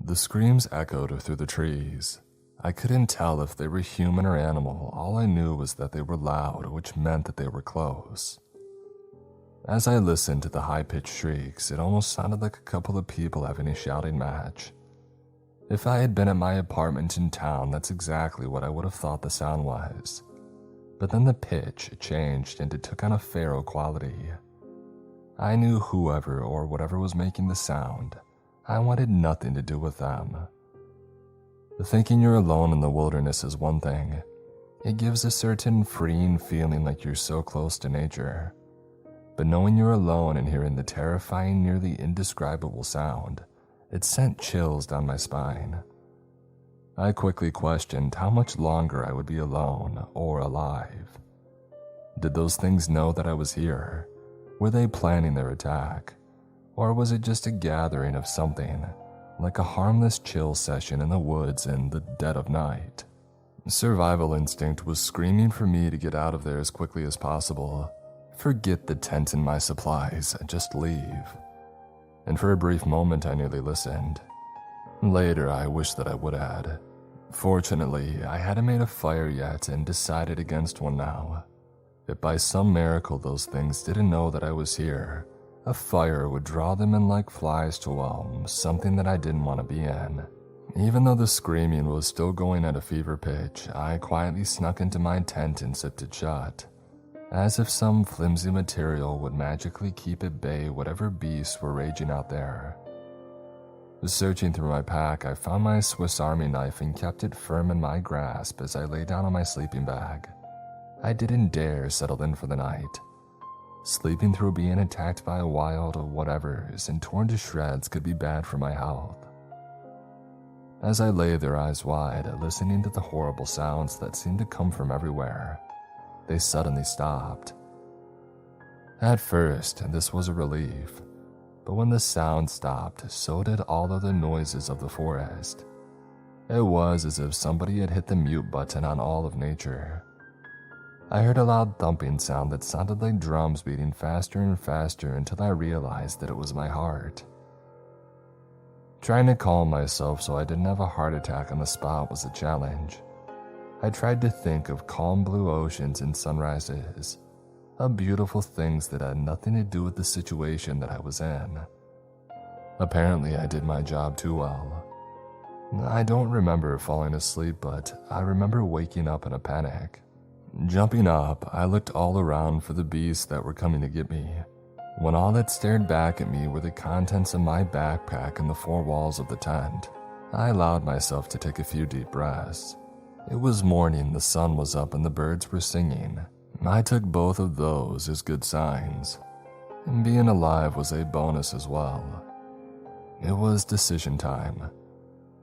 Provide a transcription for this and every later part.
The screams echoed through the trees. I couldn't tell if they were human or animal. All I knew was that they were loud, which meant that they were close. As I listened to the high-pitched shrieks, it almost sounded like a couple of people having a shouting match. If I had been at my apartment in town, that's exactly what I would have thought the sound was. But then the pitch changed and it took on a feral quality. I knew whoever or whatever was making the sound. I wanted nothing to do with them. Thinking you're alone in the wilderness is one thing. It gives a certain freeing feeling like you're so close to nature. But knowing you're alone and hearing the terrifying, nearly indescribable sound, it sent chills down my spine. I quickly questioned how much longer I would be alone or alive. Did those things know that I was here? Were they planning their attack? Or was it just a gathering of something, like a harmless chill session in the woods in the dead of night? Survival instinct was screaming for me to get out of there as quickly as possible. Forget the tent and my supplies, just leave. And for a brief moment I nearly listened. Later I wished that I would had. Fortunately, I hadn't made a fire yet and decided against one now. If by some miracle those things didn't know that I was here, a fire would draw them in like flies to something that I didn't want to be in. Even though the screaming was still going at a fever pitch, I quietly snuck into my tent and zipped it shut, as if some flimsy material would magically keep at bay whatever beasts were raging out there. Searching through my pack, I found my Swiss Army knife and kept it firm in my grasp as I lay down on my sleeping bag. I didn't dare settle in for the night. Sleeping through being attacked by wild whatevers and torn to shreds could be bad for my health. As I lay there eyes wide, listening to the horrible sounds that seemed to come from everywhere, they suddenly stopped. At first, this was a relief, but when the sound stopped, so did all of the noises of the forest. It was as if somebody had hit the mute button on all of nature. I heard a loud thumping sound that sounded like drums beating faster and faster until I realized that it was my heart. Trying to calm myself so I didn't have a heart attack on the spot was a challenge. I tried to think of calm blue oceans and sunrises, of beautiful things that had nothing to do with the situation that I was in. Apparently, I did my job too well. I don't remember falling asleep, but I remember waking up in a panic. Jumping up, I looked all around for the beasts that were coming to get me, when all that stared back at me were the contents of my backpack and the four walls of the tent. I allowed myself to take a few deep breaths. It was morning, the sun was up, and the birds were singing. I took both of those as good signs. And being alive was a bonus as well. It was decision time.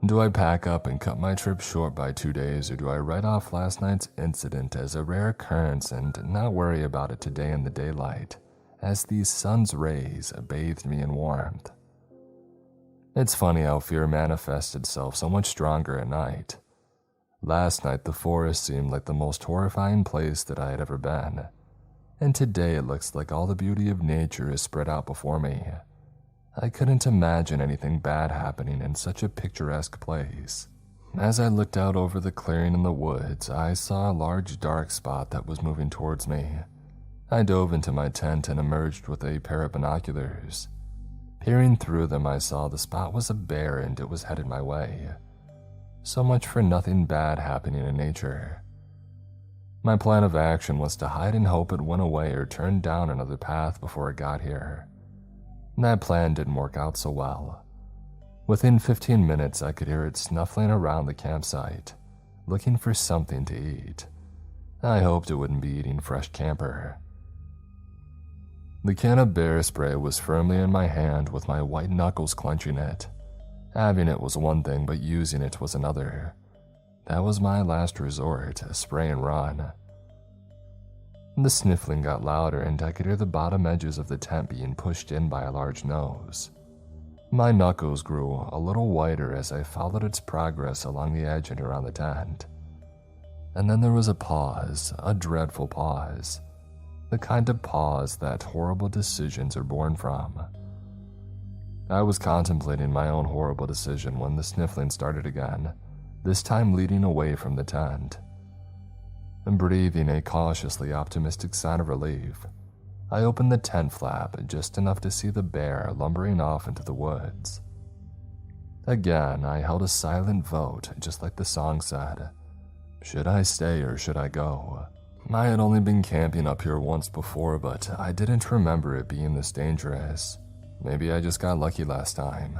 Do I pack up and cut my trip short by 2 days, or do I write off last night's incident as a rare occurrence and not worry about it today in the daylight, as the sun's rays bathed me in warmth? It's funny how fear manifests itself so much stronger at night. Last night the forest seemed like the most horrifying place that I had ever been, and today it looks like all the beauty of nature is spread out before me. I couldn't imagine anything bad happening in such a picturesque place. As I looked out over the clearing in the woods, I saw a large dark spot that was moving towards me. I dove into my tent and emerged with a pair of binoculars. Peering through them, I saw the spot was a bear and it was headed my way. So much for nothing bad happening in nature. My plan of action was to hide and hope it went away or turned down another path before it got here. That plan didn't work out so well. Within 15 minutes, I could hear it snuffling around the campsite, looking for something to eat. I hoped it wouldn't be eating fresh camper. The can of bear spray was firmly in my hand with my white knuckles clenching it. Having it was one thing, but using it was another. That was my last resort, spray and run. The sniffling got louder and I could hear the bottom edges of the tent being pushed in by a large nose. My knuckles grew a little whiter as I followed its progress along the edge and around the tent. And then there was a pause, a dreadful pause. The kind of pause that horrible decisions are born from. I was contemplating my own horrible decision when the sniffling started again, this time leading away from the tent. And breathing a cautiously optimistic sign of relief, I opened the tent flap just enough to see the bear lumbering off into the woods. Again, I held a silent vote, just like the song said. Should I stay or should I go? I had only been camping up here once before, but I didn't remember it being this dangerous. Maybe I just got lucky last time.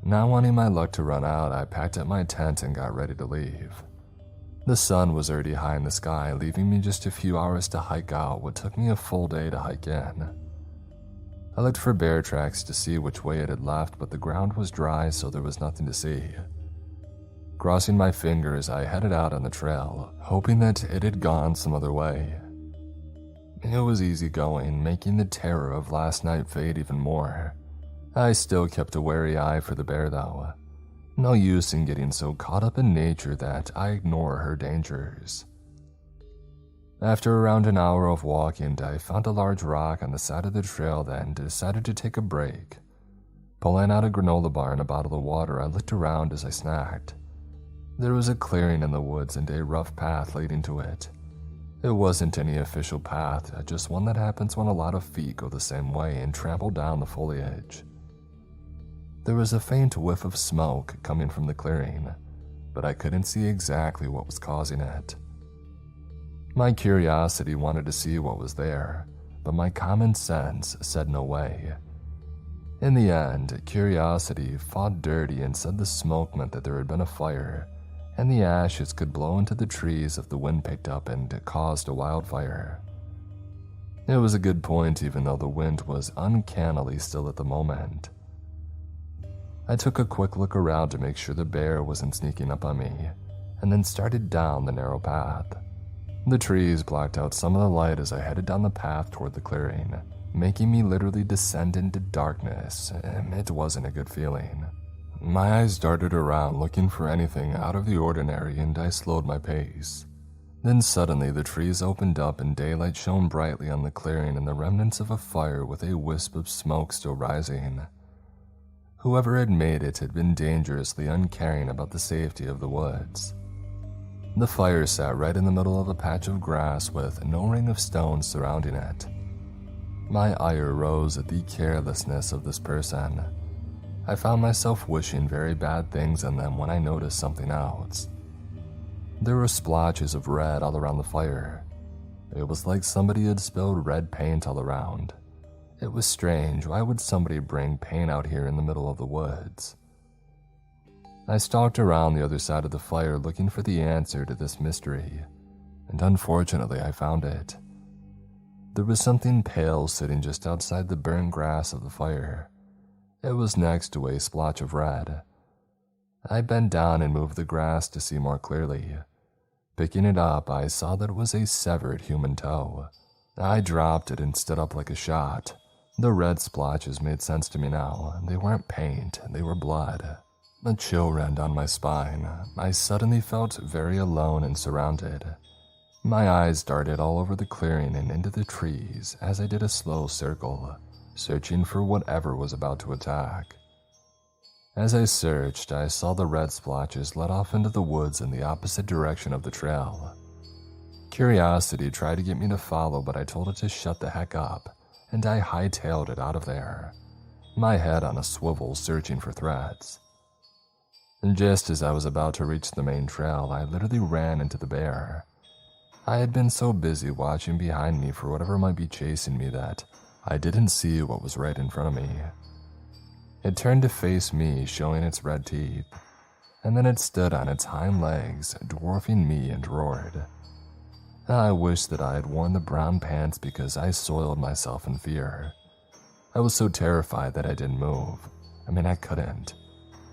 Not wanting my luck to run out, I packed up my tent and got ready to leave. The sun was already high in the sky, leaving me just a few hours to hike out what took me a full day to hike in. I looked for bear tracks to see which way it had left, but the ground was dry, so there was nothing to see. Crossing my fingers, I headed out on the trail, hoping that it had gone some other way. It was easy going, making the terror of last night fade even more. I still kept a wary eye for the bear, though. No use in getting so caught up in nature that I ignore her dangers. After around an hour of walking, I found a large rock on the side of the trail, then decided to take a break. Pulling out a granola bar and a bottle of water, I looked around as I snacked. There was a clearing in the woods and a rough path leading to it. It wasn't any official path, just one that happens when a lot of feet go the same way and trample down the foliage. There was a faint whiff of smoke coming from the clearing, but I couldn't see exactly what was causing it. My curiosity wanted to see what was there, but my common sense said no way. In the end, curiosity fought dirty and said the smoke meant that there had been a fire, and the ashes could blow into the trees if the wind picked up and caused a wildfire. It was a good point, even though the wind was uncannily still at the moment. I took a quick look around to make sure the bear wasn't sneaking up on me, and then started down the narrow path. The trees blocked out some of the light as I headed down the path toward the clearing, making me literally descend into darkness, and it wasn't a good feeling. My eyes darted around looking for anything out of the ordinary, and I slowed my pace. Then suddenly the trees opened up and daylight shone brightly on the clearing and the remnants of a fire with a wisp of smoke still rising. Whoever had made it had been dangerously uncaring about the safety of the woods. The fire sat right in the middle of a patch of grass with no ring of stones surrounding it. My ire rose at the carelessness of this person. I found myself wishing very bad things on them when I noticed something else. There were splotches of red all around the fire. It was like somebody had spilled red paint all around. It was strange. Why would somebody bring paint out here in the middle of the woods? I stalked around the other side of the fire looking for the answer to this mystery, and unfortunately I found it. There was something pale sitting just outside the burnt grass of the fire. It was next to a splotch of red. I bent down and moved the grass to see more clearly. Picking it up, I saw that it was a severed human toe. I dropped it and stood up like a shot. The red splotches made sense to me now. They weren't paint, they were blood. A chill ran down my spine. I suddenly felt very alone and surrounded. My eyes darted all over the clearing and into the trees as I did a slow circle, searching for whatever was about to attack. As I searched, I saw the red splotches led off into the woods in the opposite direction of the trail. Curiosity tried to get me to follow, but I told it to shut the heck up, and I hightailed it out of there, my head on a swivel searching for threats. And just as I was about to reach the main trail, I literally ran into the bear. I had been so busy watching behind me for whatever might be chasing me that I didn't see what was right in front of me. It turned to face me, showing its red teeth, and then it stood on its hind legs, dwarfing me, and roared. I wished that I had worn the brown pants because I soiled myself in fear. I was so terrified that I didn't move. I couldn't.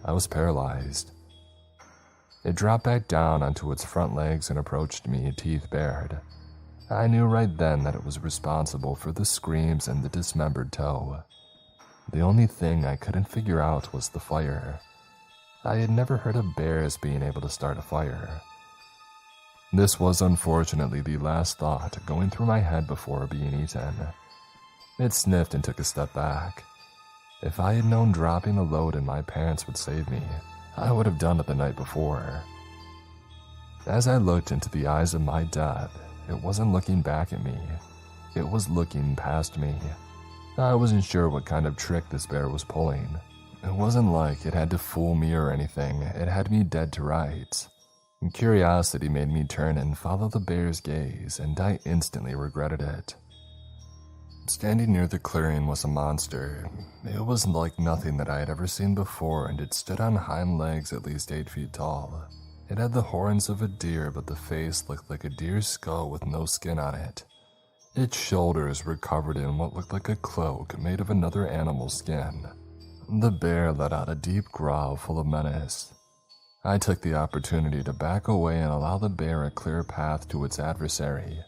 I was paralyzed. It dropped back down onto its front legs and approached me, teeth bared. I knew right then that it was responsible for the screams and the dismembered toe. The only thing I couldn't figure out was the fire. I had never heard of bears being able to start a fire. This was unfortunately the last thought going through my head before being eaten. It sniffed and took a step back. If I had known dropping a load in my pants would save me, I would have done it the night before. As I looked into the eyes of my death, it wasn't looking back at me. It was looking past me. I wasn't sure what kind of trick this bear was pulling. It wasn't like it had to fool me or anything. It had me dead to rights. Curiosity made me turn and follow the bear's gaze, and I instantly regretted it. Standing near the clearing was a monster. It was like nothing that I had ever seen before, and it stood on hind legs at least 8 feet tall. It had the horns of a deer, but the face looked like a deer's skull with no skin on it. Its shoulders were covered in what looked like a cloak made of another animal's skin. The bear let out a deep growl full of menace. I took the opportunity to back away and allow the bear a clear path to its adversary.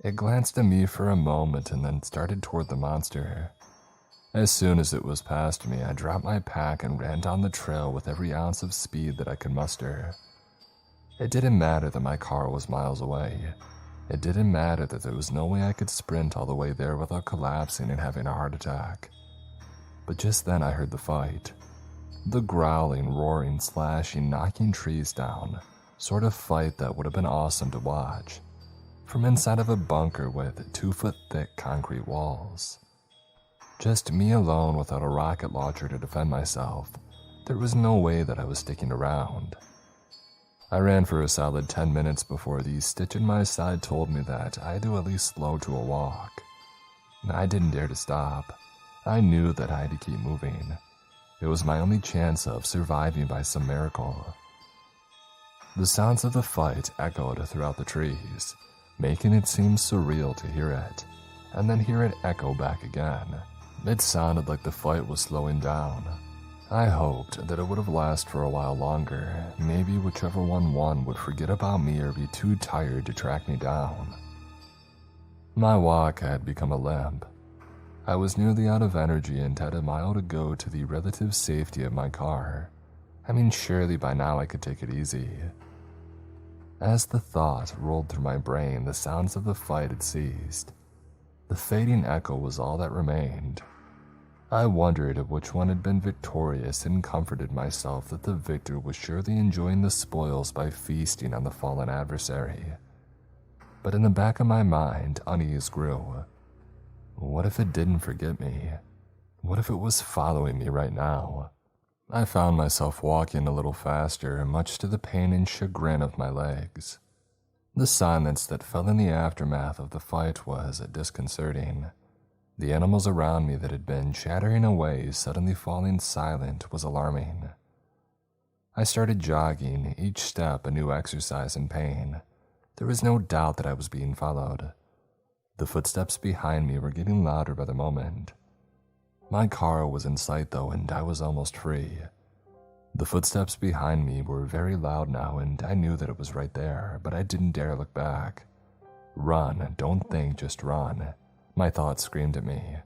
It glanced at me for a moment and then started toward the monster. As soon as it was past me, I dropped my pack and ran down the trail with every ounce of speed that I could muster. It didn't matter that my car was miles away. It didn't matter that there was no way I could sprint all the way there without collapsing and having a heart attack. But just then I heard the fight. The growling, roaring, slashing, knocking trees down. Sort of fight that would have been awesome to watch. From inside of a bunker with 2-foot-thick concrete walls. Just me alone without a rocket launcher to defend myself. There was no way that I was sticking around. I ran for a solid 10 minutes before the stitch in my side told me that I had to at least slow to a walk. I didn't dare to stop. I knew that I had to keep moving. It was my only chance of surviving by some miracle. The sounds of the fight echoed throughout the trees, making it seem surreal to hear it, and then hear it echo back again. It sounded like the fight was slowing down. I hoped that it would have lasted for a while longer. Maybe whichever one won would forget about me or be too tired to track me down. My walk had become a limp. I was nearly out of energy and had a mile to go to the relative safety of my car. I mean, surely by now I could take it easy. As the thought rolled through my brain, the sounds of the fight had ceased. The fading echo was all that remained. I wondered if which one had been victorious and comforted myself that the victor was surely enjoying the spoils by feasting on the fallen adversary. But in the back of my mind, unease grew. What if it didn't forget me? What if it was following me right now? I found myself walking a little faster, much to the pain and chagrin of my legs. The silence that fell in the aftermath of the fight was disconcerting. The animals around me that had been chattering away suddenly falling silent was alarming. I started jogging, each step a new exercise in pain. There was no doubt that I was being followed. The footsteps behind me were getting louder by the moment. My car was in sight though, and I was almost free. The footsteps behind me were very loud now, and I knew that it was right there, but I didn't dare look back. Run, don't think, just run. My thoughts screamed at me.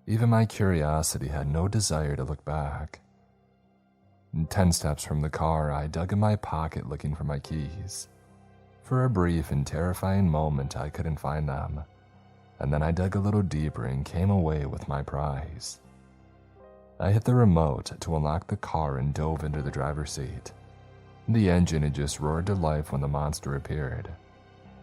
Even my curiosity had no desire to look back. 10 steps from the car, I dug in my pocket looking for my keys. For a brief and terrifying moment, I couldn't find them. And then I dug a little deeper and came away with my prize. I hit the remote to unlock the car and dove into the driver's seat. The engine had just roared to life when the monster appeared.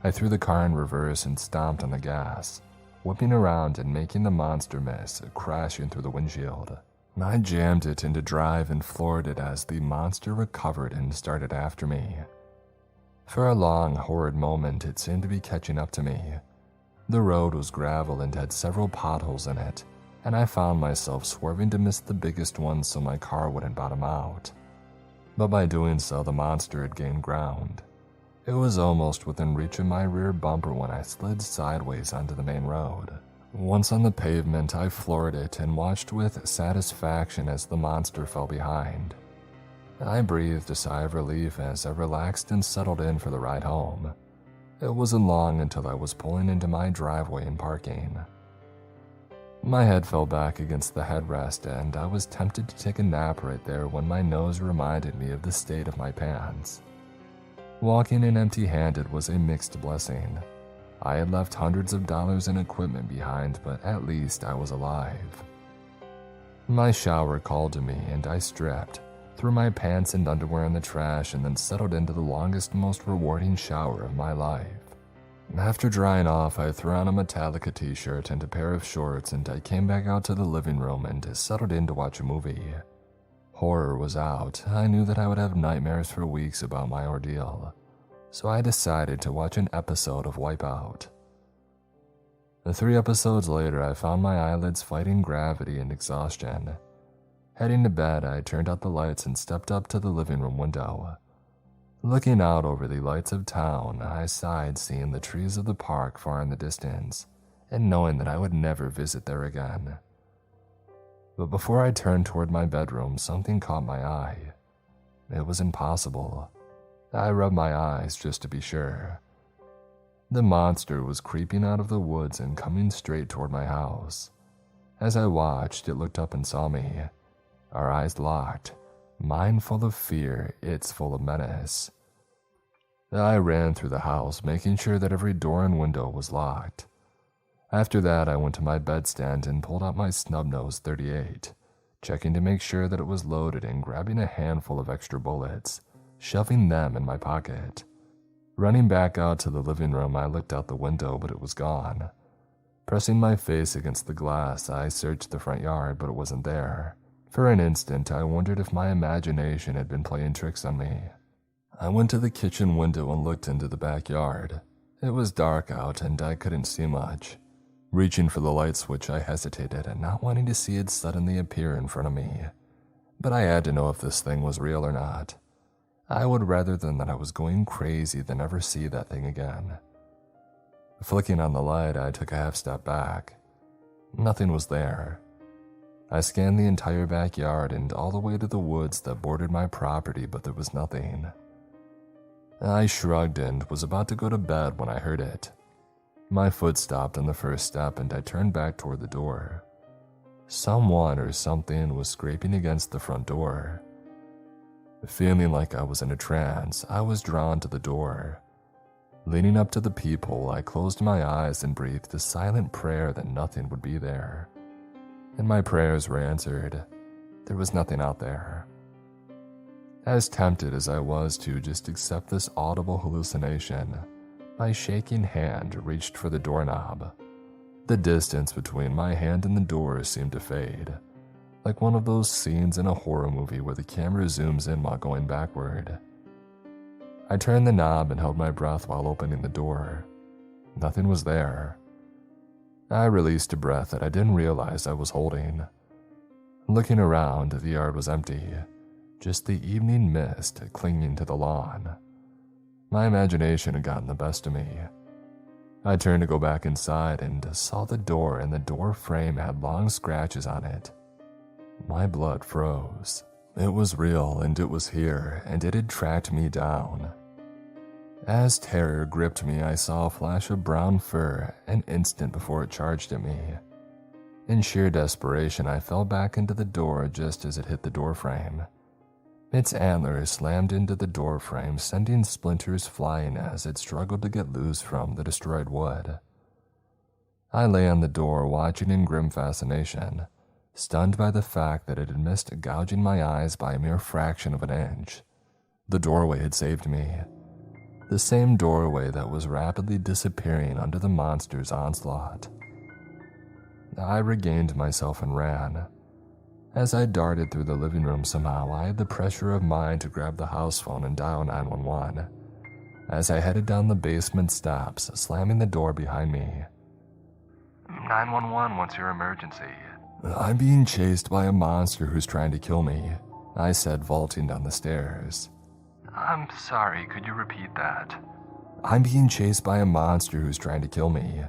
I threw the car in reverse and stomped on the gas, whipping around and making the monster miss, crashing through the windshield. I jammed it into drive and floored it as the monster recovered and started after me. For a long, horrid moment, it seemed to be catching up to me. The road was gravel and had several potholes in it, and I found myself swerving to miss the biggest one so my car wouldn't bottom out. But by doing so, the monster had gained ground. It was almost within reach of my rear bumper when I slid sideways onto the main road. Once on the pavement, I floored it and watched with satisfaction as the monster fell behind. I breathed a sigh of relief as I relaxed and settled in for the ride home. It wasn't long until I was pulling into my driveway and parking. My head fell back against the headrest and I was tempted to take a nap right there when my nose reminded me of the state of my pants. Walking in empty-handed was a mixed blessing. I had left hundreds of dollars in equipment behind, but at least I was alive. My shower called to me and I stripped, threw my pants and underwear in the trash, and then settled into the longest, most rewarding shower of my life. After drying off, I threw on a Metallica t-shirt and a pair of shorts, and I came back out to the living room and settled in to watch a movie. Horror was out. I knew that I would have nightmares for weeks about my ordeal, so I decided to watch an episode of Wipeout. 3 episodes later, I found my eyelids fighting gravity and exhaustion. Heading to bed, I turned out the lights and stepped up to the living room window. Looking out over the lights of town, I sighed, seeing the trees of the park far in the distance, and knowing that I would never visit there again. But before I turned toward my bedroom, something caught my eye. It was impossible. I rubbed my eyes just to be sure. The monster was creeping out of the woods and coming straight toward my house. As I watched, it looked up and saw me. Our eyes locked. Mine full of fear, its full of menace. I ran through the house, making sure that every door and window was locked. After that, I went to my bedstand and pulled out my snub-nose 38, checking to make sure that it was loaded and grabbing a handful of extra bullets, shoving them in my pocket. Running back out to the living room, I looked out the window, but it was gone. Pressing my face against the glass, I searched the front yard, but it wasn't there. For an instant, I wondered if my imagination had been playing tricks on me. I went to the kitchen window and looked into the backyard. It was dark out and I couldn't see much. Reaching for the light switch, I hesitated, not wanting to see it suddenly appear in front of me. But I had to know if this thing was real or not. I would rather than that I was going crazy than ever see that thing again. Flicking on the light, I took a half step back. Nothing was there. I scanned the entire backyard and all the way to the woods that bordered my property, but there was nothing. I shrugged and was about to go to bed when I heard it. My foot stopped on the first step and I turned back toward the door. Someone or something was scraping against the front door. Feeling like I was in a trance, I was drawn to the door. Leaning up to the peephole, I closed my eyes and breathed a silent prayer that nothing would be there. And my prayers were answered. There was nothing out there. As tempted as I was to just accept this audible hallucination, my shaking hand reached for the doorknob. The distance between my hand and the door seemed to fade, like one of those scenes in a horror movie where the camera zooms in while going backward. I turned the knob and held my breath while opening the door. Nothing was there. I released a breath that I didn't realize I was holding. Looking around, the yard was empty, just the evening mist clinging to the lawn. My imagination had gotten the best of me. I turned to go back inside and saw the door, and the door frame had long scratches on it. My blood froze. It was real, and it was here, and it had tracked me down. As terror gripped me, I saw a flash of brown fur an instant before it charged at me. In sheer desperation, I fell back into the door just as it hit the doorframe. Its antlers slammed into the doorframe, sending splinters flying as it struggled to get loose from the destroyed wood. I lay on the door, watching in grim fascination, stunned by the fact that it had missed gouging my eyes by a mere fraction of an inch. The doorway had saved me. The same doorway that was rapidly disappearing under the monster's onslaught. I regained myself and ran. As I darted through the living room, somehow I had the pressure of mind to grab the house phone and dial 911. As I headed down the basement steps, slamming the door behind me. 911, what's your emergency? I'm being chased by a monster who's trying to kill me, I said, vaulting down the stairs. I'm sorry, could you repeat that? I'm being chased by a monster who's trying to kill me.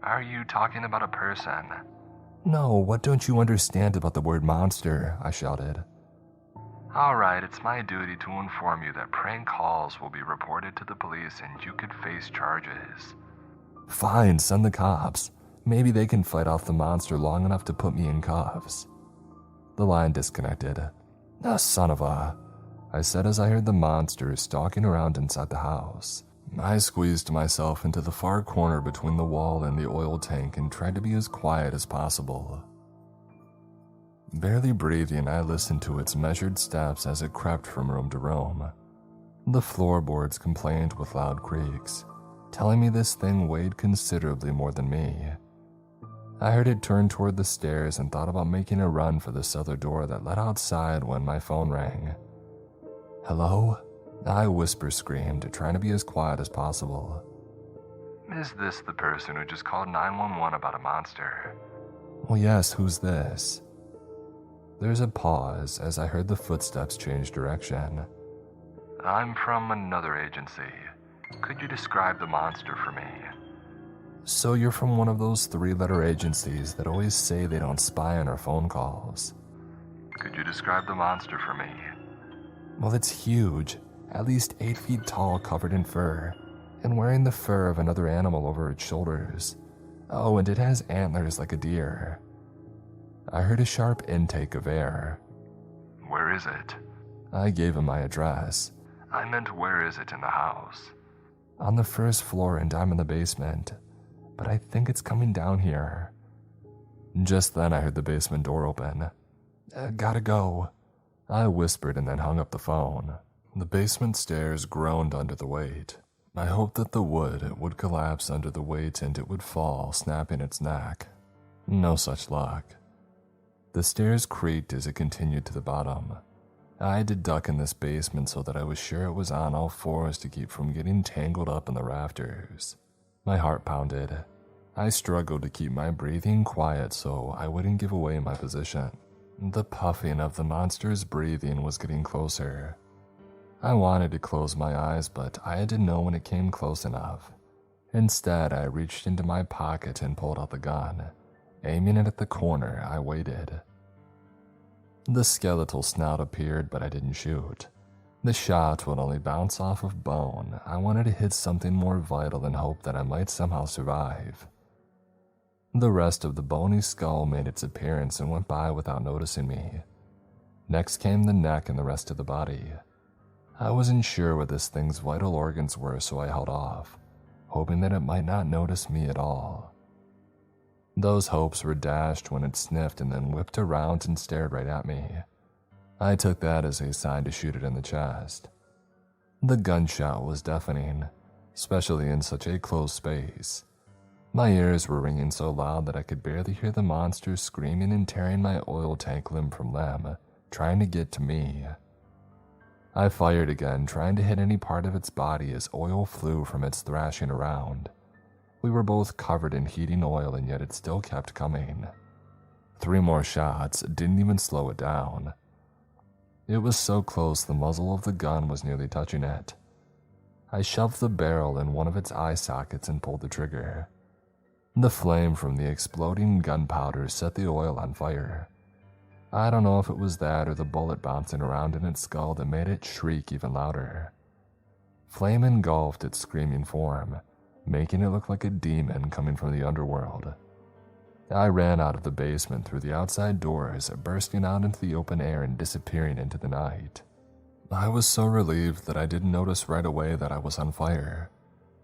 Are you talking about a person? No, what don't you understand about the word monster? I shouted. Alright, it's my duty to inform you that prank calls will be reported to the police and you could face charges. Fine, send the cops. Maybe they can fight off the monster long enough to put me in cuffs. The line disconnected. Son of a... I said as I heard the monster stalking around inside the house. I squeezed myself into the far corner between the wall and the oil tank and tried to be as quiet as possible. Barely breathing, I listened to its measured steps as it crept from room to room. The floorboards complained with loud creaks, telling me this thing weighed considerably more than me. I heard it turn toward the stairs and thought about making a run for the cellar door that led outside when my phone rang. "Hello?" I whisper-screamed, trying to be as quiet as possible. Is this the person who just called 911 about a monster? "Well, yes, who's this?" There's a pause as I heard the footsteps change direction. I'm from another agency. Could you describe the monster for me? "So you're from one of those 3-letter agencies that always say they don't spy on our phone calls?" Could you describe the monster for me? "Well, it's huge, at least 8 feet tall, covered in fur, and wearing the fur of another animal over its shoulders. Oh, and it has antlers like a deer." I heard a sharp intake of air. Where is it? I gave him my address. I meant where is it in the house? "On the first floor and I'm in the basement, but I think it's coming down here." Just then I heard the basement door open. Gotta go," I whispered and then hung up the phone. The basement stairs groaned under the weight. I hoped that the wood would collapse under the weight and it would fall, snapping its neck. No such luck. The stairs creaked as it continued to the bottom. I had to duck in this basement so that I was sure it was on all fours to keep from getting tangled up in the rafters. My heart pounded. I struggled to keep my breathing quiet so I wouldn't give away my position. The puffing of the monster's breathing was getting closer. I wanted to close my eyes, but I had to know when it came close enough. Instead, I reached into my pocket and pulled out the gun. Aiming it at the corner, I waited. The skeletal snout appeared, but I didn't shoot. The shot would only bounce off of bone. I wanted to hit something more vital and hope that I might somehow survive. The rest of the bony skull made its appearance and went by without noticing me. Next came the neck and the rest of the body. I wasn't sure what this thing's vital organs were, so I held off, hoping that it might not notice me at all. Those hopes were dashed when it sniffed and then whipped around and stared right at me. I took that as a sign to shoot it in the chest. The gunshot was deafening, especially in such a close space. My ears were ringing so loud that I could barely hear the monster screaming and tearing my oil tank limb from limb, trying to get to me. I fired again, trying to hit any part of its body as oil flew from its thrashing around. We were both covered in heating oil and yet it still kept coming. 3 more shots didn't even slow it down. It was so close the muzzle of the gun was nearly touching it. I shoved the barrel in one of its eye sockets and pulled the trigger. The flame from the exploding gunpowder set the oil on fire. I don't know if it was that or the bullet bouncing around in its skull that made it shriek even louder. Flame engulfed its screaming form, making it look like a demon coming from the underworld. I ran out of the basement through the outside doors, bursting out into the open air and disappearing into the night. I was so relieved that I didn't notice right away that I was on fire.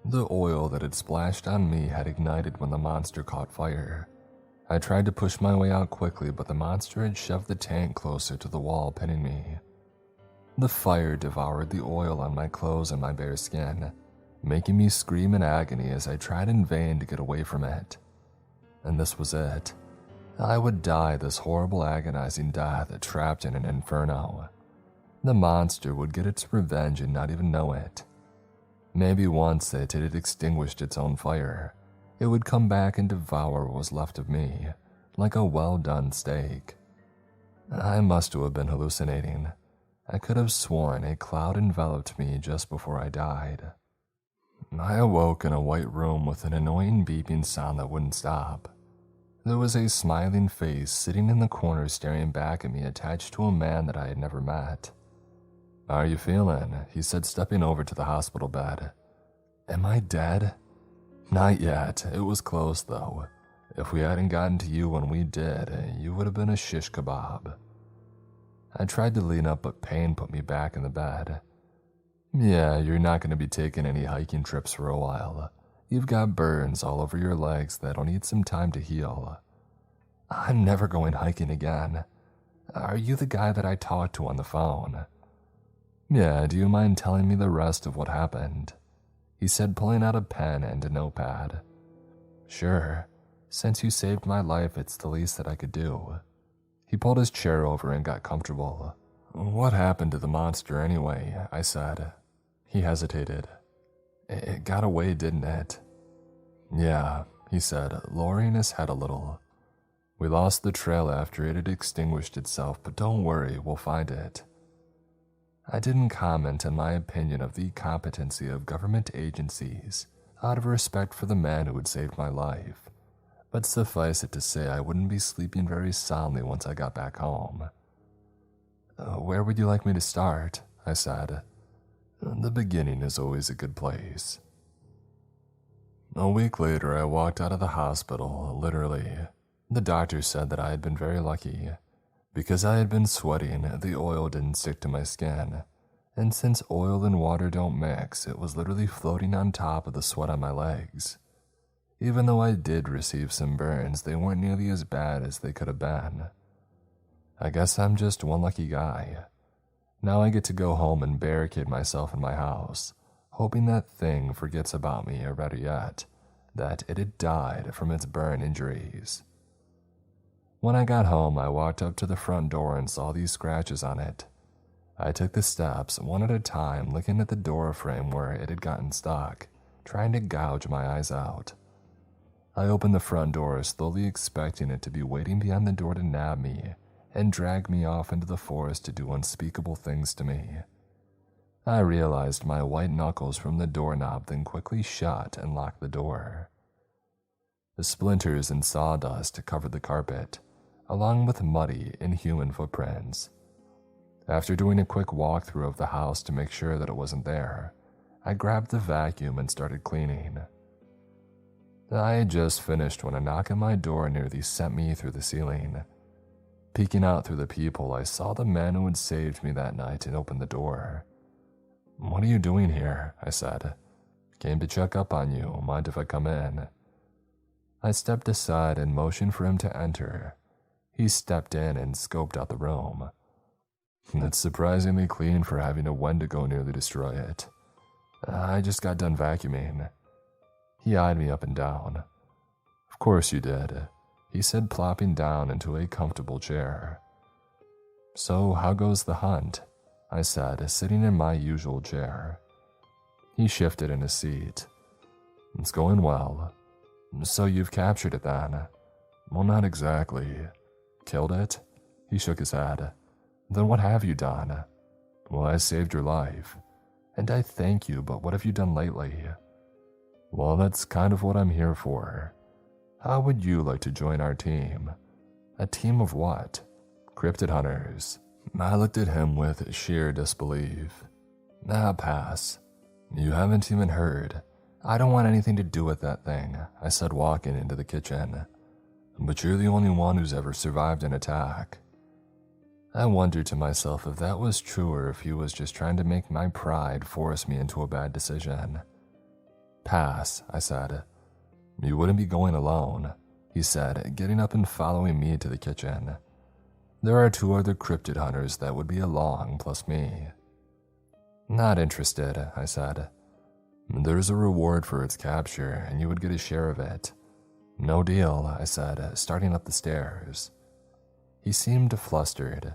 The oil that had splashed on me had ignited when the monster caught fire. I tried to push my way out quickly, but the monster had shoved the tank closer to the wall, pinning me. The fire devoured the oil on my clothes and my bare skin, making me scream in agony as I tried in vain to get away from it. And this was it. I would die this horrible agonizing death trapped in an inferno. The monster would get its revenge and not even know it. Maybe once that it had extinguished its own fire, it would come back and devour what was left of me, like a well-done steak. I must have been hallucinating. I could have sworn a cloud enveloped me just before I died. I awoke in a white room with an annoying beeping sound that wouldn't stop. There was a smiling face sitting in the corner staring back at me, attached to a man that I had never met. "How are you feeling?" he said, stepping over to the hospital bed. "Am I dead?" "Not yet. It was close, though. If we hadn't gotten to you when we did, you would have been a shish kebab." I tried to lean up, but pain put me back in the bed. "Yeah, you're not going to be taking any hiking trips for a while. You've got burns all over your legs that'll need some time to heal." "I'm never going hiking again." Are you the guy that I talked to on the phone? Yeah, do you mind telling me the rest of what happened? He said, pulling out a pen and a notepad. Sure. Since you saved my life, it's the least that I could do. He pulled his chair over and got comfortable. What happened to the monster anyway? I said. He hesitated. It got away, didn't it? Yeah, he said, lowering his head a little. We lost the trail after it had extinguished itself, but don't worry, we'll find it. I didn't comment on my opinion of the competency of government agencies out of respect for the man who had saved my life, but suffice it to say I wouldn't be sleeping very soundly once I got back home. Where would you like me to start? I said. The beginning is always a good place. A week later, I walked out of the hospital, literally. The doctor said that I had been very lucky. Because I had been sweating, the oil didn't stick to my skin, and since oil and water don't mix, it was literally floating on top of the sweat on my legs. Even though I did receive some burns, they weren't nearly as bad as they could have been. I guess I'm just one lucky guy. Now I get to go home and barricade myself in my house, hoping that thing forgets about me, or better yet, that it had died from its burn injuries. When I got home, I walked up to the front door and saw these scratches on it. I took the steps, one at a time, looking at the door frame where it had gotten stuck, trying to gouge my eyes out. I opened the front door, slowly expecting it to be waiting behind the door to nab me and drag me off into the forest to do unspeakable things to me. I realized my white knuckles from the doorknob, then quickly shut and locked the door. The splinters and sawdust covered the carpet, along with muddy, inhuman footprints. After doing a quick walkthrough of the house to make sure that it wasn't there, I grabbed the vacuum and started cleaning. I had just finished when a knock on my door nearly sent me through the ceiling. Peeking out through the peephole, I saw the man who had saved me that night and opened the door. What are you doing here? I said. Came to check up on you. Mind if I come in? I stepped aside and motioned for him to enter. He stepped in and scoped out the room. It's surprisingly clean for having a Wendigo nearly destroy it. I just got done vacuuming. He eyed me up and down. Of course you did, he said, plopping down into a comfortable chair. So how goes the hunt? I said, sitting in my usual chair. He shifted in his seat. It's going well. So you've captured it then? Well, not exactly. Killed it? He shook his head. Then what have you done? Well, I saved your life. And I thank you, but what have you done lately? Well, that's kind of what I'm here for. How would you like to join our team? A team of what? Cryptid hunters. I looked at him with sheer disbelief. Pass. You haven't even heard. I don't want anything to do with that thing, I said, walking into the kitchen. But you're the only one who's ever survived an attack. I wondered to myself if that was true or if he was just trying to make my pride force me into a bad decision. Pass, I said. You wouldn't be going alone, he said, getting up and following me to the kitchen. There are 2 other cryptid hunters that would be along, plus me. Not interested, I said. There's a reward for its capture, and you would get a share of it. No deal, I said, starting up the stairs. He seemed flustered.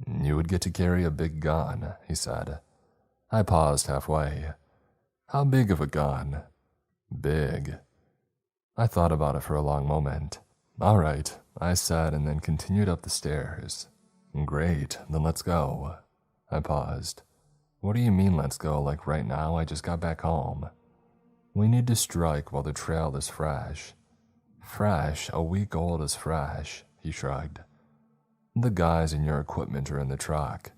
You would get to carry a big gun, he said. I paused halfway. How big of a gun? Big. I thought about it for a long moment. All right, I said, and then continued up the stairs. Great, then let's go. I paused. What do you mean let's go, like right now? I just got back home. We need to strike while the trail is fresh. Fresh? A week old is fresh, he shrugged. The guys and your equipment are in the truck.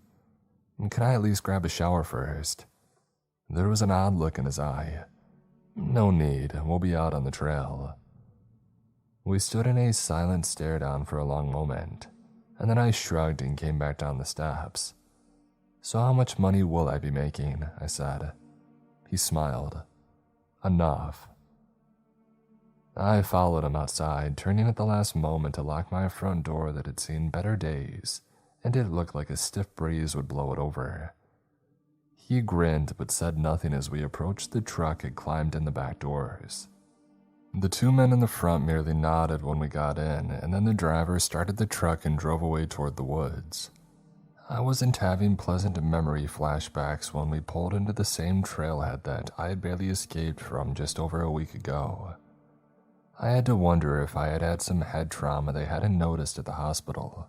Can I at least grab a shower first? There was an odd look in his eye. No need, we'll be out on the trail. We stood in a silent stare down for a long moment, and then I shrugged and came back down the steps. So how much money will I be making? I said. He smiled. Enough. I followed him outside, turning at the last moment to lock my front door that had seen better days and it looked like a stiff breeze would blow it over. He grinned but said nothing as we approached the truck and climbed in the back doors. The two men in the front merely nodded when we got in, and then the driver started the truck and drove away toward the woods. I wasn't having pleasant memory flashbacks when we pulled into the same trailhead that I had barely escaped from just over a week ago. I had to wonder if I had had some head trauma they hadn't noticed at the hospital,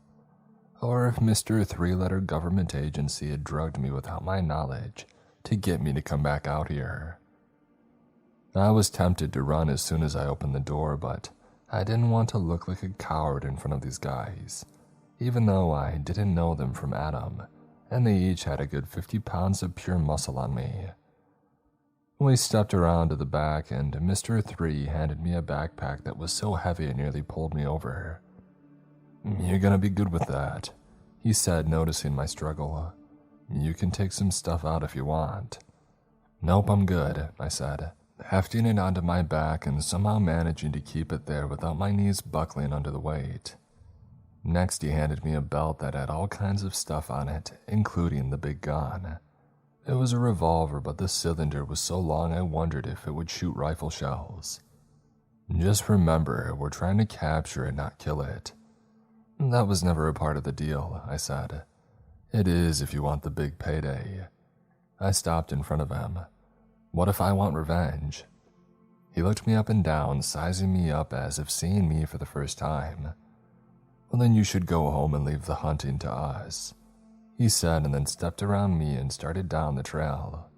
or if Mr. Three-letter government agency had drugged me without my knowledge to get me to come back out here. I was tempted to run as soon as I opened the door, but I didn't want to look like a coward in front of these guys, even though I didn't know them from Adam, and they each had a good 50 pounds of pure muscle on me. We stepped around to the back, and Mr. Three handed me a backpack that was so heavy it nearly pulled me over. "You're gonna be good with that," he said, noticing my struggle. "You can take some stuff out if you want." "Nope, I'm good," I said, hefting it onto my back and somehow managing to keep it there without my knees buckling under the weight. Next, he handed me a belt that had all kinds of stuff on it, including the big gun. It was a revolver, but the cylinder was so long I wondered if it would shoot rifle shells. "Just remember, we're trying to capture it, not kill it." "That was never a part of the deal," I said. "It is if you want the big payday." I stopped in front of him. "What if I want revenge?" He looked me up and down, sizing me up as if seeing me for the first time. "Well, then you should go home and leave the hunting to us," he said, and then stepped around me and started down the trail.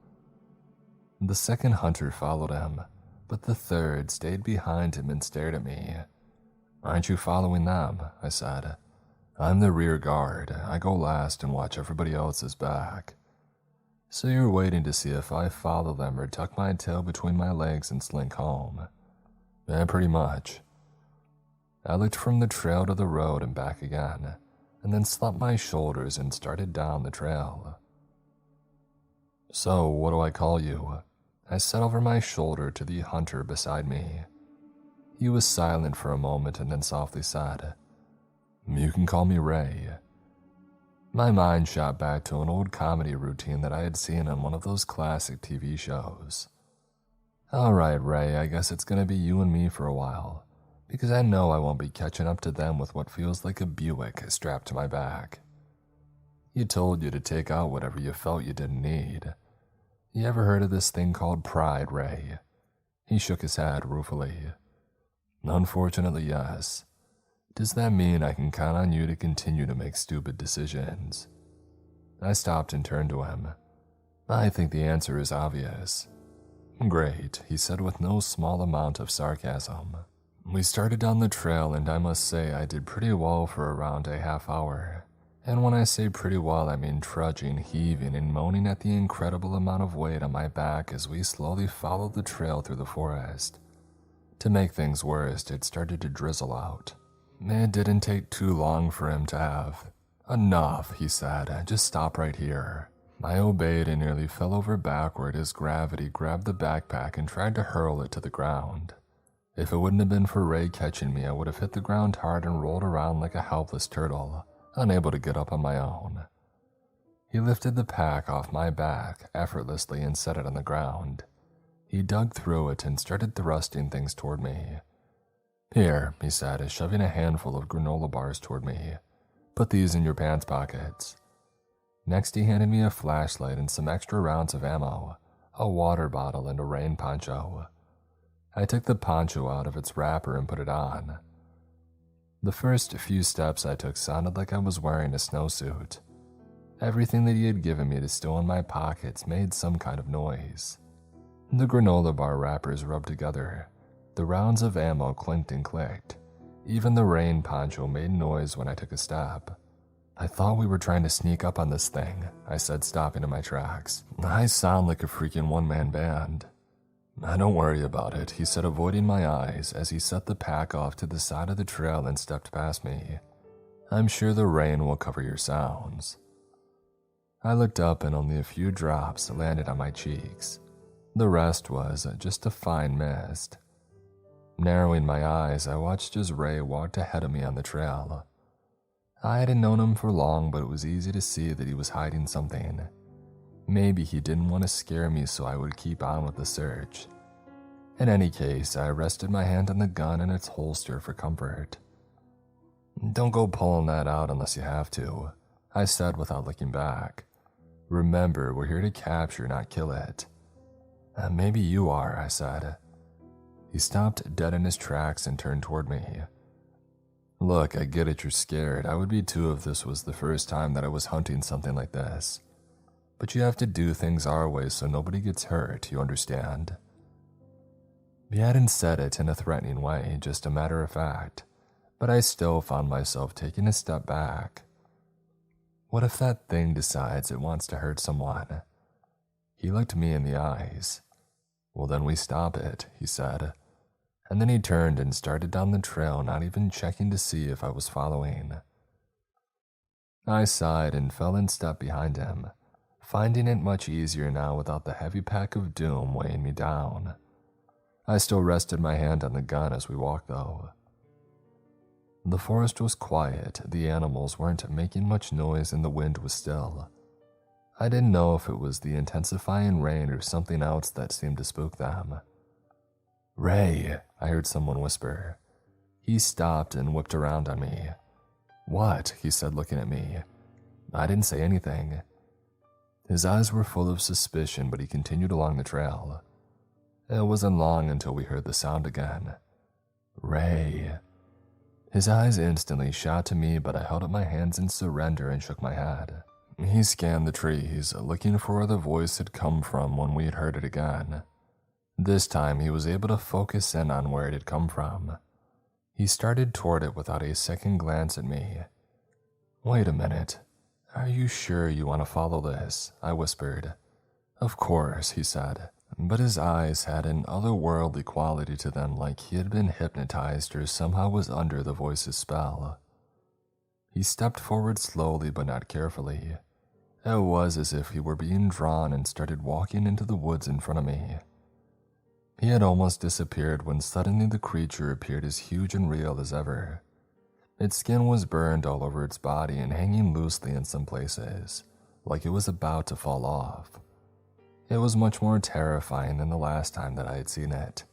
The second hunter followed him, but the third stayed behind him and stared at me. "Aren't you following them?" I said. "I'm the rear guard. I go last and watch everybody else's back." "So you're waiting to see if I follow them or tuck my tail between my legs and slink home?" Pretty much." I looked from the trail to the road and back again, and then slumped my shoulders and started down the trail. "So, what do I call you?" I said over my shoulder to the hunter beside me. He was silent for a moment and then softly said, "You can call me Ray." My mind shot back to an old comedy routine that I had seen on one of those classic TV shows. "All right, Ray, I guess it's gonna be you and me for a while, because I know I won't be catching up to them with what feels like a Buick strapped to my back." "You told you to take out whatever you felt you didn't need. You ever heard of this thing called pride, Ray?" He shook his head ruefully. "Unfortunately, yes. Does that mean I can count on you to continue to make stupid decisions?" I stopped and turned to him. "I think the answer is obvious." "Great," he said with no small amount of sarcasm. We started down the trail, and I must say I did pretty well for around a half hour. And when I say pretty well, I mean trudging, heaving, and moaning at the incredible amount of weight on my back as we slowly followed the trail through the forest. To make things worse, it started to drizzle out. It didn't take too long for him to have. "Enough," he said. "Just stop right here." I obeyed and nearly fell over backward as gravity grabbed the backpack and tried to hurl it to the ground. If it wouldn't have been for Ray catching me, I would have hit the ground hard and rolled around like a helpless turtle, unable to get up on my own. He lifted the pack off my back effortlessly and set it on the ground. He dug through it and started thrusting things toward me. "Here," he said, shoving a handful of granola bars toward me. "Put these in your pants pockets." Next, he handed me a flashlight and some extra rounds of ammo, a water bottle, and a rain poncho. I took the poncho out of its wrapper and put it on. The first few steps I took sounded like I was wearing a snowsuit. Everything that he had given me to stow in my pockets made some kind of noise. The granola bar wrappers rubbed together. The rounds of ammo clinked and clicked. Even the rain poncho made noise when I took a step. "I thought we were trying to sneak up on this thing," I said, stopping in my tracks. "I sound like a freaking one-man band." "Don't worry about it," he said, avoiding my eyes as he set the pack off to the side of the trail and stepped past me. "I'm sure the rain will cover your sounds." I looked up and only a few drops landed on my cheeks. The rest was just a fine mist. Narrowing my eyes, I watched as Ray walked ahead of me on the trail. I hadn't known him for long, but it was easy to see that he was hiding something. Maybe he didn't want to scare me, so I would keep on with the search. In any case, I rested my hand on the gun in its holster for comfort. "Don't go pulling that out unless you have to," I said without looking back. "Remember, we're here to capture, not kill it." "Maybe you are," I said. He stopped dead in his tracks and turned toward me. "Look, I get it, you're scared. I would be too if this was the first time that I was hunting something like this. But you have to do things our way so nobody gets hurt, you understand?" He hadn't said it in a threatening way, just a matter of fact, but I still found myself taking a step back. What if that thing decides it wants to hurt someone? He looked me in the eyes. "Well, then we stop it," he said. And then he turned and started down the trail, not even checking to see if I was following. I sighed and fell in step behind him, finding it much easier now without the heavy pack of doom weighing me down. I still rested my hand on the gun as we walked, though. The forest was quiet, the animals weren't making much noise, and the wind was still. I didn't know if it was the intensifying rain or something else that seemed to spook them. "Ray," I heard someone whisper. He stopped and whipped around on me. "What?" he said, looking at me. I didn't say anything. His eyes were full of suspicion, but he continued along the trail. It wasn't long until we heard the sound again. "Ray." His eyes instantly shot to me, but I held up my hands in surrender and shook my head. He scanned the trees, looking for where the voice had come from when we had heard it again. This time he was able to focus in on where it had come from. He started toward it without a second glance at me. "Wait a minute. Are you sure you want to follow this?" I whispered. "Of course," he said, but his eyes had an otherworldly quality to them, like he had been hypnotized or somehow was under the voice's spell. He stepped forward slowly but not carefully. It was as if he were being drawn and started walking into the woods in front of me. He had almost disappeared when suddenly the creature appeared as huge and real as ever. Its skin was burned all over its body and hanging loosely in some places, like it was about to fall off. It was much more terrifying than the last time that I had seen it.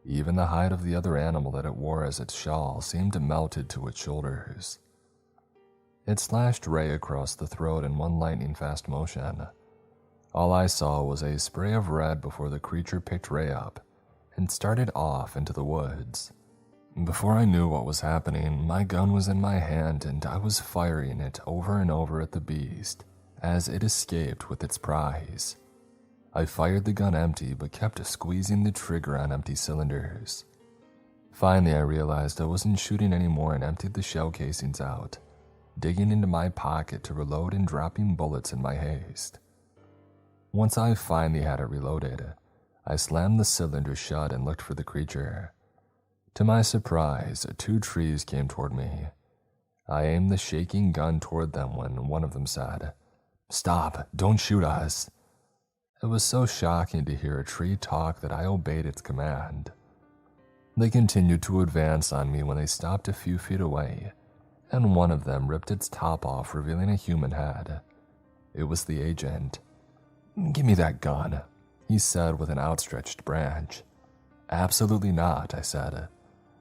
Even the hide of the other animal that it wore as its shawl seemed melted to its shoulders. It slashed Ray across the throat in one lightning-fast motion. All I saw was a spray of red before the creature picked Ray up and started off into the woods. Before I knew what was happening, my gun was in my hand and I was firing it over and over at the beast as it escaped with its prize. I fired the gun empty but kept squeezing the trigger on empty cylinders. Finally, I realized I wasn't shooting anymore and emptied the shell casings out, digging into my pocket to reload and dropping bullets in my haste. Once I finally had it reloaded, I slammed the cylinder shut and looked for the creature. To my surprise, 2 trees came toward me. I aimed the shaking gun toward them when one of them said, "Stop, don't shoot us." It was so shocking to hear a tree talk that I obeyed its command. They continued to advance on me when they stopped a few feet away, and one of them ripped its top off, revealing a human head. It was the agent. "Give me that gun," he said with an outstretched branch. "Absolutely not," I said,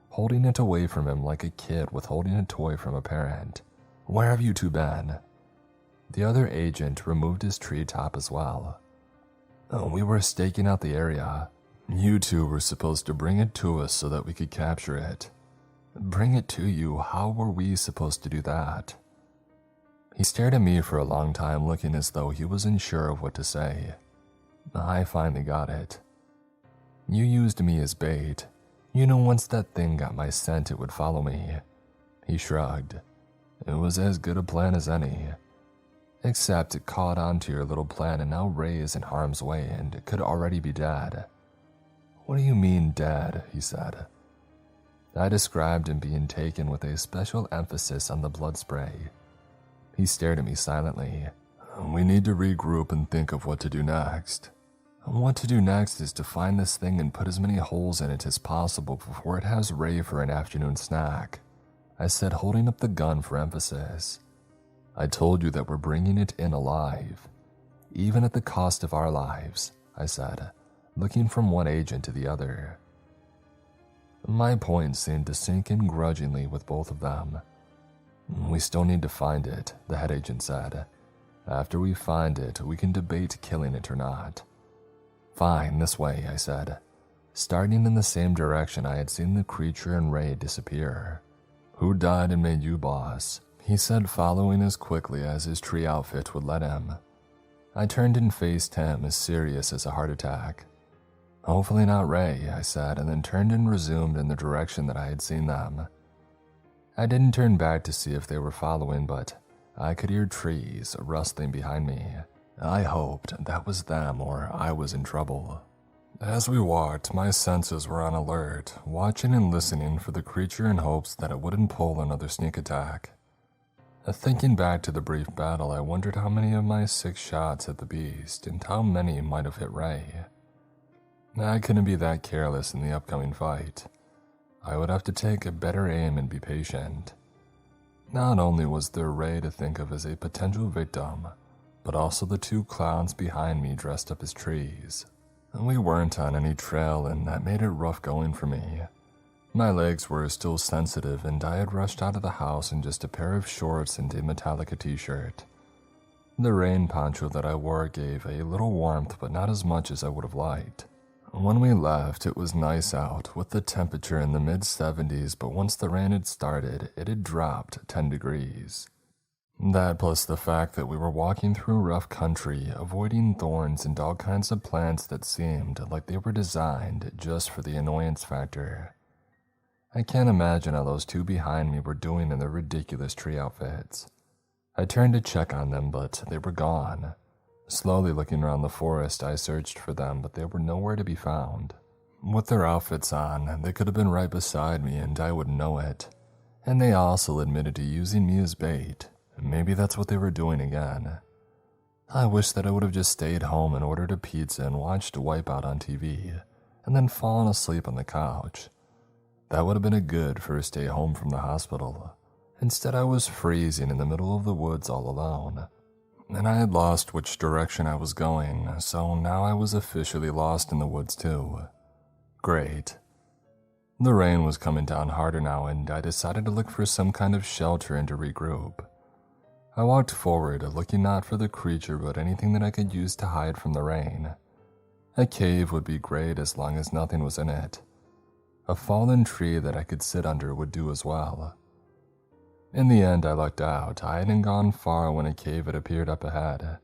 holding it away from him like a kid withholding a toy from a parent. "Where have you two been?" The other agent removed his tree top as well. "We were staking out the area. You two were supposed to bring it to us so that we could capture it." "Bring it to you? How were we supposed to do that?" He stared at me for a long time, looking as though he wasn't sure of what to say. I finally got it. "You used me as bait. You know, once that thing got my scent, it would follow me." He shrugged. "It was as good a plan as any. Except it caught on to your little plan and now Ray is in harm's way and it could already be dead." "What do you mean dead?" he said. I described him being taken with a special emphasis on the blood spray. He stared at me silently. "We need to regroup and think of what to do next." "What to do next is to find this thing and put as many holes in it as possible before it has Ray for an afternoon snack." I said, holding up the gun for emphasis. I told you that we're bringing it in alive. Even at the cost of our lives, I said, looking from one agent to the other. My point seemed to sink in grudgingly with both of them. We still need to find it, the head agent said. After we find it, we can debate killing it or not. Fine, this way, I said, starting in the same direction I had seen the creature and Ray disappear. Who died and made you boss? He said, following as quickly as his tree outfit would let him. I turned and faced him, as serious as a heart attack. Hopefully not Ray, I said, and then turned and resumed in the direction that I had seen them. I didn't turn back to see if they were following, but I could hear trees rustling behind me. I hoped that was them or I was in trouble. As we walked, my senses were on alert, watching and listening for the creature in hopes that it wouldn't pull another sneak attack. Thinking back to the brief battle, I wondered how many of my 6 shots hit the beast and how many might have hit Ray. I couldn't be that careless in the upcoming fight. I would have to take a better aim and be patient. Not only was there Ray to think of as a potential victim, but also the 2 clowns behind me dressed up as trees. We weren't on any trail, and that made it rough going for me. My legs were still sensitive, and I had rushed out of the house in just a pair of shorts and a Metallica t-shirt. The rain poncho that I wore gave a little warmth, but not as much as I would have liked. When we left, it was nice out, with the temperature in the mid-70s, but once the rain had started, it had dropped 10 degrees. That plus the fact that we were walking through rough country, avoiding thorns and all kinds of plants that seemed like they were designed just for the annoyance factor. I can't imagine how those 2 behind me were doing in their ridiculous tree outfits. I turned to check on them, but they were gone. Slowly looking around the forest, I searched for them, but they were nowhere to be found. With their outfits on, they could have been right beside me and I wouldn't know it. And they also admitted to using me as bait. Maybe that's what they were doing again. I wish that I would have just stayed home and ordered a pizza and watched Wipeout on TV, and then fallen asleep on the couch. That would have been a good first day home from the hospital. Instead, I was freezing in the middle of the woods all alone. And I had lost which direction I was going, so now I was officially lost in the woods too. Great. The rain was coming down harder now, and I decided to look for some kind of shelter and to regroup. I walked forward, looking not for the creature but anything that I could use to hide from the rain. A cave would be great as long as nothing was in it. A fallen tree that I could sit under would do as well. In the end, I lucked out. I hadn't gone far when a cave had appeared up ahead.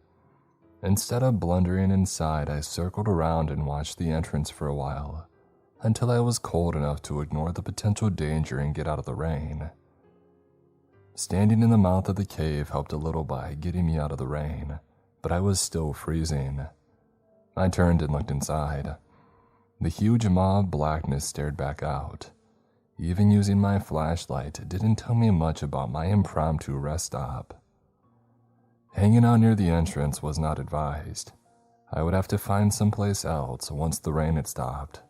Instead of blundering inside, I circled around and watched the entrance for a while, until I was cold enough to ignore the potential danger and get out of the rain. Standing in the mouth of the cave helped a little by getting me out of the rain, but I was still freezing. I turned and looked inside. The huge maw of blackness stared back out. Even using my flashlight didn't tell me much about my impromptu rest stop. Hanging out near the entrance was not advised. I would have to find someplace else once the rain had stopped.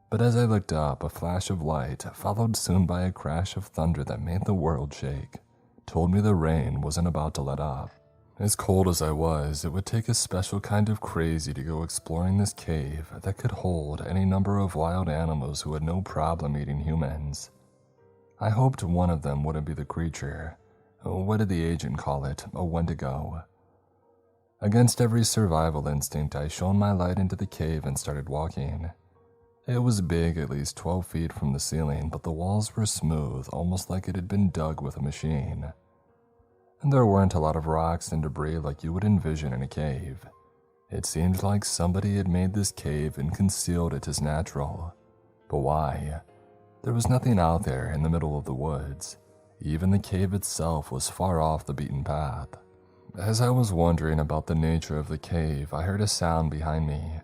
But as I looked up, a flash of light, followed soon by a crash of thunder that made the world shake, told me the rain wasn't about to let up. As cold as I was, it would take a special kind of crazy to go exploring this cave that could hold any number of wild animals who had no problem eating humans. I hoped one of them wouldn't be the creature. What did the agent call it? A Wendigo. Against every survival instinct, I shone my light into the cave and started walking. It was big, at least 12 feet from the ceiling, but the walls were smooth, almost like it had been dug with a machine. And there weren't a lot of rocks and debris like you would envision in a cave. It seemed like somebody had made this cave and concealed it as natural. But why? There was nothing out there in the middle of the woods. Even the cave itself was far off the beaten path. As I was wondering about the nature of the cave, I heard a sound behind me.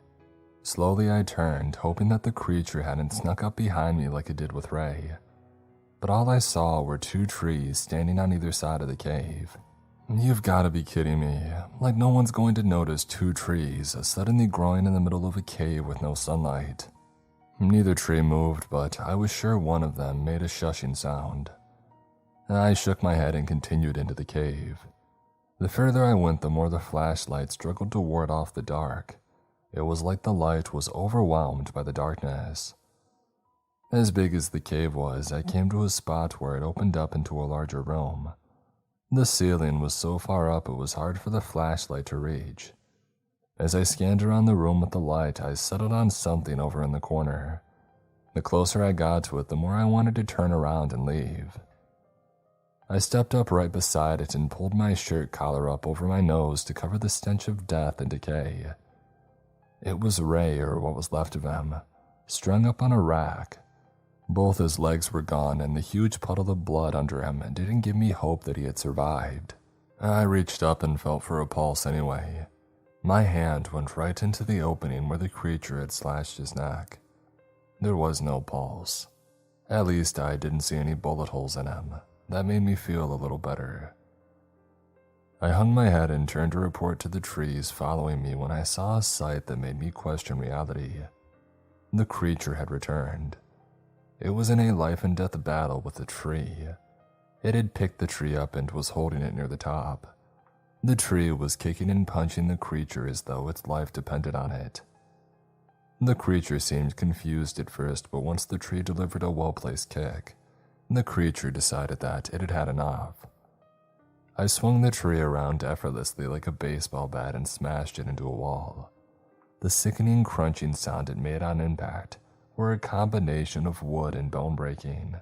Slowly I turned, hoping that the creature hadn't snuck up behind me like it did with Ray. But all I saw were 2 trees standing on either side of the cave. You've got to be kidding me. Like no one's going to notice 2 trees suddenly growing in the middle of a cave with no sunlight. Neither tree moved, but I was sure one of them made a shushing sound. I shook my head and continued into the cave. The further I went, the more the flashlight struggled to ward off the dark. It was like the light was overwhelmed by the darkness. As big as the cave was, I came to a spot where it opened up into a larger room. The ceiling was so far up it was hard for the flashlight to reach. As I scanned around the room with the light, I settled on something over in the corner. The closer I got to it, the more I wanted to turn around and leave. I stepped up right beside it and pulled my shirt collar up over my nose to cover the stench of death and decay. It was Ray, or what was left of him, strung up on a rack. Both his legs were gone, and the huge puddle of blood under him didn't give me hope that he had survived. I reached up and felt for a pulse anyway. My hand went right into the opening where the creature had slashed his neck. There was no pulse. At least I didn't see any bullet holes in him. That made me feel a little better. I hung my head and turned to report to the trees following me when I saw a sight that made me question reality. The creature had returned. It was in a life-and-death battle with a tree. It had picked the tree up and was holding it near the top. The tree was kicking and punching the creature as though its life depended on it. The creature seemed confused at first, but once the tree delivered a well-placed kick, the creature decided that it had had enough. I swung the tree around effortlessly like a baseball bat and smashed it into a wall. The sickening crunching sound it made on impact were a combination of wood and bone breaking.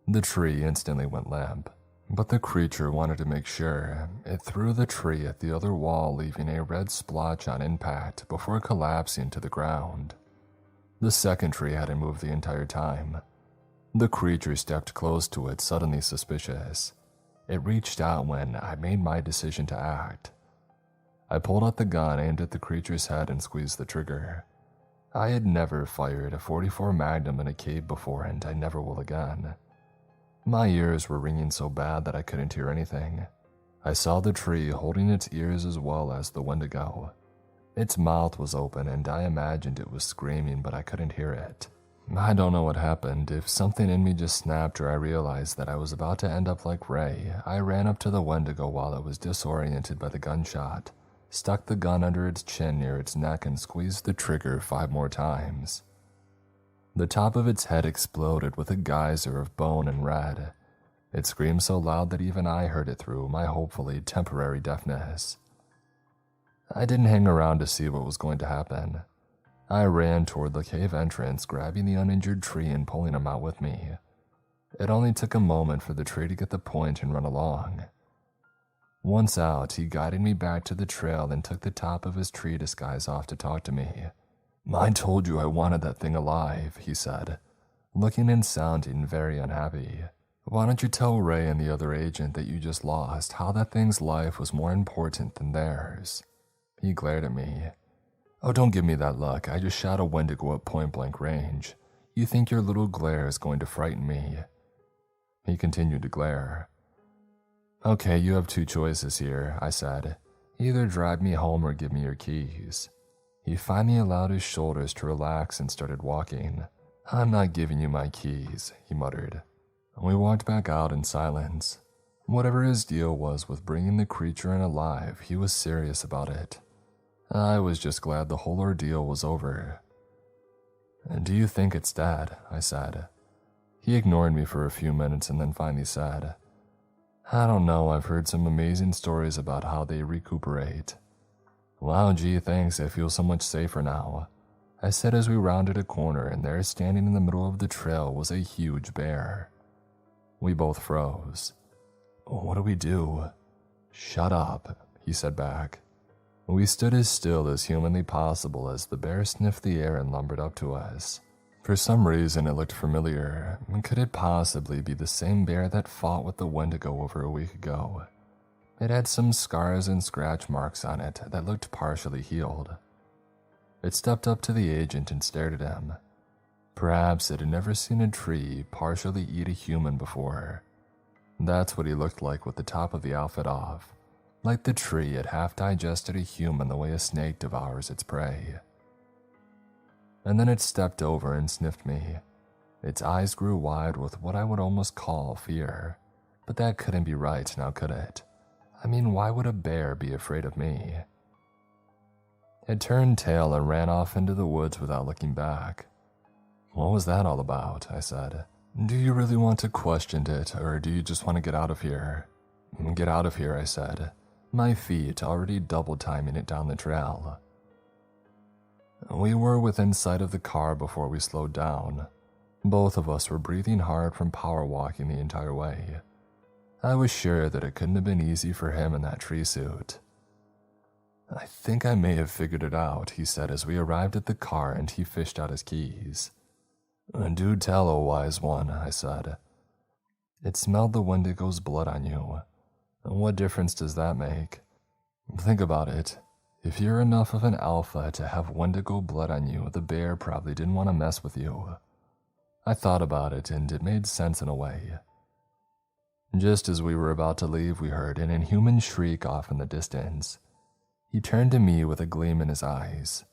The tree instantly went limp, but the creature wanted to make sure. It threw the tree at the other wall, leaving a red splotch on impact before collapsing to the ground. The second tree hadn't moved the entire time. The creature stepped close to it, suddenly suspicious. It reached out when I made my decision to act. I pulled out the gun, aimed at the creature's head, and squeezed the trigger. I had never fired a .44 Magnum in a cave before, and I never will again. My ears were ringing so bad that I couldn't hear anything. I saw the tree holding its ears as well as the Wendigo. Its mouth was open, and I imagined it was screaming, but I couldn't hear it. I don't know what happened. If something in me just snapped or I realized that I was about to end up like Ray, I ran up to the Wendigo while it was disoriented by the gunshot, stuck the gun under its chin near its neck, and squeezed the trigger 5 more times. The top of its head exploded with a geyser of bone and red. It screamed so loud that even I heard it through my hopefully temporary deafness. I didn't hang around to see what was going to happen. I ran toward the cave entrance, grabbing the uninjured tree and pulling him out with me. It only took a moment for the tree to get the point and run along. Once out, he guided me back to the trail and took the top of his tree disguise off to talk to me. "I told you I wanted that thing alive," he said, looking and sounding very unhappy. "Why don't you tell Ray and the other agent that you just lost how that thing's life was more important than theirs?" He glared at me. "Oh, don't give me that look. I just shot a Wendigo at point-blank range. You think your little glare is going to frighten me?" He continued to glare. "Okay, you have 2 choices here," I said. "Either drive me home or give me your keys." He finally allowed his shoulders to relax and started walking. "I'm not giving you my keys," he muttered. We walked back out in silence. Whatever his deal was with bringing the creature in alive, he was serious about it. I was just glad the whole ordeal was over. "Do you think it's dead?" I said. He ignored me for a few minutes and then finally said, "I don't know, I've heard some amazing stories about how they recuperate." "Wow, gee, thanks, I feel so much safer now," I said as we rounded a corner, and there, standing in the middle of the trail, was a huge bear. We both froze. "What do we do?" "Shut up," he said back. We stood as still as humanly possible as the bear sniffed the air and lumbered up to us. For some reason it looked familiar. Could it possibly be the same bear that fought with the Wendigo over a week ago? It had some scars and scratch marks on it that looked partially healed. It stepped up to the agent and stared at him. Perhaps it had never seen a tree partially eat a human before. That's what he looked like with the top of the outfit off. Like the tree had half digested a human the way a snake devours its prey. And then it stepped over and sniffed me. Its eyes grew wide with what I would almost call fear. But that couldn't be right, now could it? I mean, why would a bear be afraid of me? It turned tail and ran off into the woods without looking back. What was that all about? I said. Do you really want to question it, or do you just want to get out of here? Get out of here, I said, my feet already double timing it down the trail. We were within sight of the car before we slowed down. Both of us were breathing hard from power walking the entire way. I was sure that it couldn't have been easy for him in that tree suit. I think I may have figured it out, he said as we arrived at the car and he fished out his keys. Do tell, O wise one, I said. It smelled the Wendigo's blood on you. What difference does that make? Think about it. If you're enough of an alpha to have Wendigo blood on you, the bear probably didn't want to mess with you. I thought about it and it made sense in a way. Just as we were about to leave, we heard an inhuman shriek off in the distance. He turned to me with a gleam in his eyes.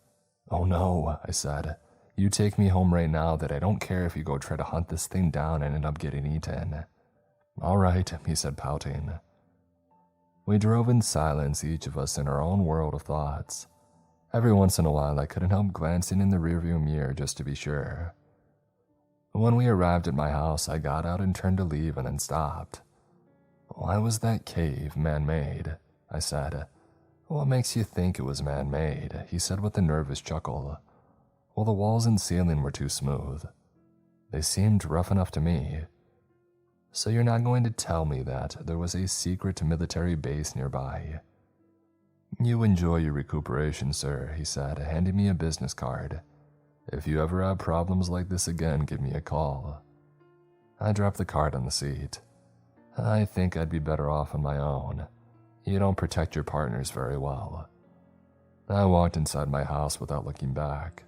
Oh no, I said. You take me home right now that I don't care if you go try to hunt this thing down and end up getting eaten. All right, he said, pouting. We drove in silence, each of us in our own world of thoughts. Every once in a while, I couldn't help glancing in the rearview mirror just to be sure. When we arrived at my house, I got out and turned to leave and then stopped. Why was that cave man-made? I said. What makes you think it was man-made? He said with a nervous chuckle. Well, the walls and ceiling were too smooth. They seemed rough enough to me. So you're not going to tell me that there was a secret military base nearby? You enjoy your recuperation, sir, he said, handing me a business card. If you ever have problems like this again, give me a call. I dropped the card on the seat. I think I'd be better off on my own. You don't protect your partners very well. I walked inside my house without looking back.